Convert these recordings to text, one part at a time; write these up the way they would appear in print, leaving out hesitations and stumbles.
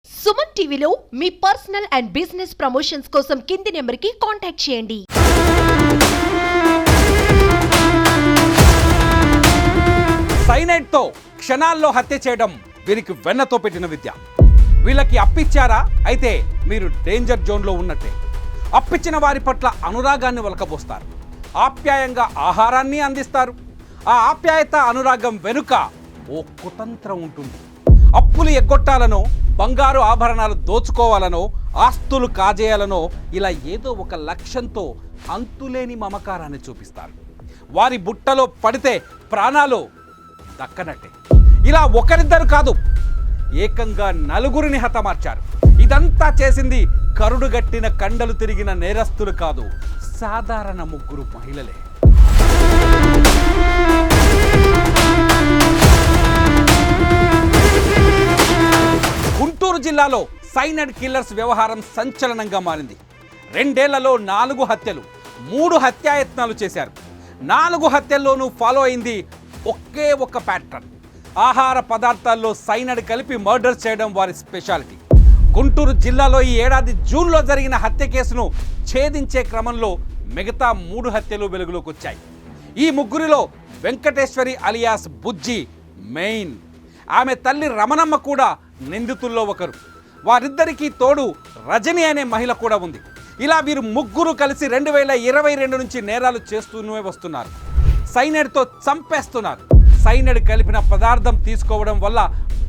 సుమన్ టీవీలో మీ personal and business promotions కోసం కింది నెంబర్కి కాంటాక్ట్ చేయండి. సైనైడ్తో క్షణాల్లో హత్య చేయడం వీరికి వెన్నతో పెట్టిన విద్య. వీళ్ళకి అప్పిచ్చారా? అయితే మీరు డేంజర్ జోన్లో ఉన్నట్టే. అప్పిచ్చిన వారి పట్ల అనురాగాన్ని ఒలకబోస్తారు, ఆప్యాయంగా ఆహారాన్ని అందిస్తారు. ఆ ఆప్యాయత అనురాగం వెనుక ఓ కుతంత్రం ఉంటుంది. అప్పులు ఎగ్గొట్టాలనో, బంగారు ఆభరణాలు దోచుకోవాలనో, ఆస్తులు కాజేయాలనో ఇలా ఏదో ఒక లక్ష్యంతో అంతులేని మమకారాన్ని చూపిస్తారు. వారి బుట్టలో పడితే ప్రాణాలు దక్కనట్టే. ఇలా ఒకరిద్దరు కాదు, ఏకంగా నలుగురిని హతమార్చారు. ఇదంతా చేసింది కరుడుగట్టిన కండలు తిరిగిన నేరస్తులు కాదు, సాధారణ ముగ్గురు మహిళలే. గుంటూరు జిల్లాలో సైనైడ్ కిల్లర్స్ వ్యవహారం సంచలనంగా మారింది. 2 ఏళ్లలో 4 హత్యలు, 3 హత్యాయత్నాలు చేశారు. 4 హత్యల్లోనూ ఫాలో అయింది ఒకే ఒక ప్యాటర్న్. ఆహార పదార్థాల్లో సైనైడ్ కలిపి మర్డర్ చేయడం వారి స్పెషాలిటీ. గుంటూరు జిల్లాలో ఈ ఏడాది జూన్లో జరిగిన హత్య కేసును ఛేదించే క్రమంలో మిగతా 3 హత్యలు వెలుగులోకి వచ్చాయి. ఈ ముగ్గురిలో వెంకటేశ్వరి అలియాస్ బుజ్జి మెయిన్. ఆమె తల్లి రమణమ్మ కూడా నిందితుల్లో ఒకరు. వారిద్దరికీ తోడు రజని అనే మహిళ కూడా ఉంది. ఇలా వీరు ముగ్గురు కలిసి 2022 నుంచి నేరాలు చేస్తూనే వస్తున్నారు. సైనైడ్తో చంపేస్తున్నారు. సైనైడ్ కలిపిన పదార్థం తీసుకోవడం వల్ల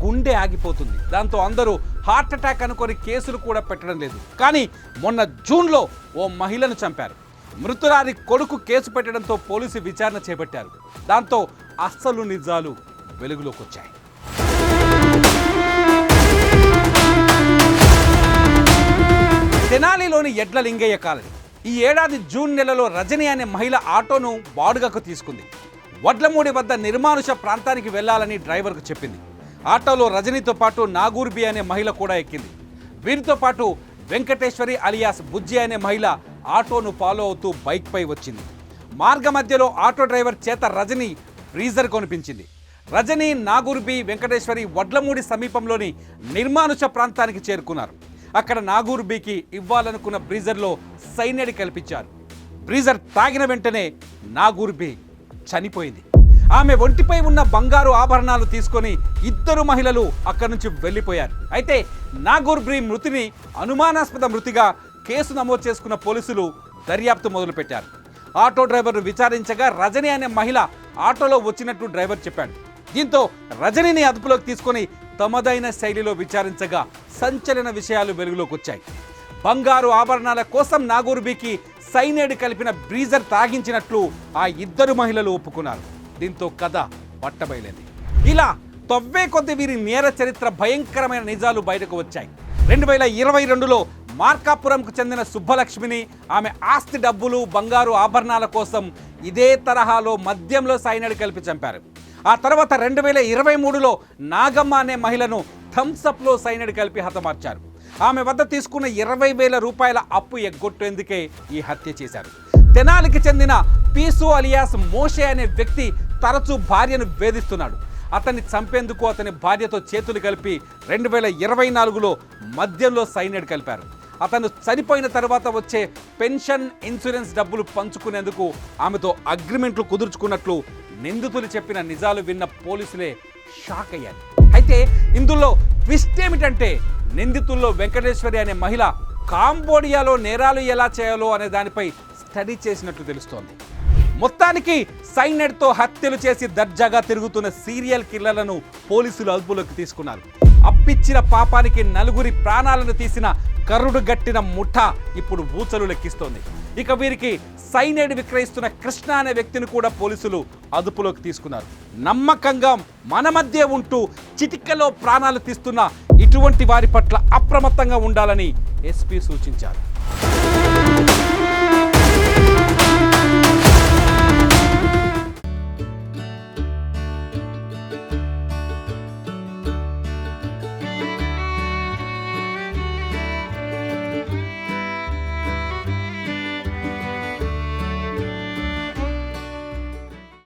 గుండె ఆగిపోతుంది. దాంతో అందరూ హార్ట్ అటాక్ అనుకొని కేసులు కూడా పెట్టడం లేదు. కానీ మొన్న జూన్లో ఓ మహిళను చంపారు. మృతురాలి కొడుకు కేసు పెట్టడంతో పోలీసు విచారణ చేపట్టారు. దాంతో అస్సలు నిజాలు వెలుగులోకి వచ్చాయి. తెనాలిలోని ఎడ్ల లింగయ్య కాలనీ. ఈ ఏడాది జూన్ నెలలో రజని అనే మహిళ ఆటోను బాడుగకు తీసుకుంది. వడ్లమూడి వద్ద నిర్మానుష ప్రాంతానికి వెళ్లాలని డ్రైవర్కు చెప్పింది. ఆటోలో రజనీతో పాటు నాగూర్బి అనే మహిళ కూడా ఎక్కింది. వీరితో పాటు వెంకటేశ్వరి అలియాస్ బుజ్జి అనే మహిళ ఆటోను ఫాలో అవుతూ బైక్పై వచ్చింది. మార్గ మధ్యలో ఆటో డ్రైవర్ చేత రజని బ్రీజర్ కొనిపించింది. రజని, నాగూర్బి, వెంకటేశ్వరి వడ్లమూడి సమీపంలోని నిర్మానుష ప్రాంతానికి చేరుకున్నారు. అక్కడ నాగూర్బికి ఇవ్వాలనుకున్న బ్రీజర్లో సైనైడ్ కల్పించారు. బ్రీజర్ తాగిన వెంటనే నాగూర్బి చనిపోయింది. ఆమె ఒంటిపై ఉన్న బంగారు ఆభరణాలు తీసుకొని 2 మహిళలు అక్కడి నుంచి వెళ్ళిపోయారు. అయితే నాగూర్బి మృతిని అనుమానాస్పద మృతిగా కేసు నమోదు చేసుకున్న పోలీసులు దర్యాప్తు మొదలుపెట్టారు. ఆటో డ్రైవర్ను విచారించగా రజని అనే మహిళ ఆటోలో వచ్చినట్టు డ్రైవర్ చెప్పాడు. దీంతో రజనిని అదుపులోకి తీసుకొని తమదైన శైలిలో విచారించగా సంచలన విషయాలు వెలుగులోకి వచ్చాయి. బంగారు ఆభరణాల కోసం నాగూర్బికి సైనైడ్ కలిపిన బ్రీజర్ తాగించినట్లు ఆ 2 మహిళలు ఒప్పుకున్నారు. దీంతో కథ పట్టబయలేంది. ఇలా తవ్వే కొద్ది వీరి నేర చరిత్ర భయంకరమైన నిజాలు బయటకు వచ్చాయి. 2022లో మార్కాపురంకు చెందిన సుబ్బలక్ష్మిని ఆమె ఆస్తి డబ్బులు, బంగారు ఆభరణాల కోసం ఇదే తరహాలో మద్యంలో సైనైడ్ కలిపి చంపారు. ఆ తర్వాత 2023లో నాగమ్మ అనే మహిళను థమ్సప్లో సైనైడ్ కలిపి హతమార్చారు. ఆమె వద్ద తీసుకున్న 20,000 రూపాయల అప్పు ఎగ్గొట్టేందుకే ఈ హత్య చేశారు. తెనాలికి చెందిన పీసు అలియాస్ మోషే అనే వ్యక్తి తరచూ భార్యను వేధిస్తున్నాడు. అతన్ని చంపేందుకు అతని భార్యతో చేతులు కలిపి 2024లో మద్యంలో సైనైడ్ కలిపారు. అతను చనిపోయిన తర్వాత వచ్చే పెన్షన్, ఇన్సూరెన్స్ డబ్బులు పంచుకునేందుకు ఆమెతో అగ్రిమెంట్లు కుదుర్చుకున్నట్లు నిందితులు చెప్పిన నిజాలు విన్న పోలీసులే షాక్ అయ్యారు. అయితే ఇందులో ట్విస్ట్ ఏమిటంటే నిందితుల్లో వెంకటేశ్వరి అనే మహిళ కాంబోడియాలో నేరాలు ఎలా చేయాలో అనే దానిపై స్టడీ చేసినట్లు తెలుస్తోంది. మొత్తానికి సైనైడ్తో హత్యలు చేసి దర్జాగా తిరుగుతున్న సీరియల్ కిల్లర్లను పోలీసులు అదుపులోకి తీసుకున్నారు. అప్పిచ్చిన పాపానికి 4 ప్రాణాలను తీసిన కరుడు గట్టిన ముఠా ఇప్పుడు ఊచలు లెక్కిస్తోంది. ఇక వీరికి సైనైడ్ విక్రయిస్తున్న కృష్ణ అనే వ్యక్తిని కూడా పోలీసులు అదుపులోకి తీసుకున్నారు. నమ్మకంగా మన మధ్య ఉంటూ చిటికలో ప్రాణాలు తీస్తున్న ఇటువంటి వారి పట్ల అప్రమత్తంగా ఉండాలని ఎస్పీ సూచించారు.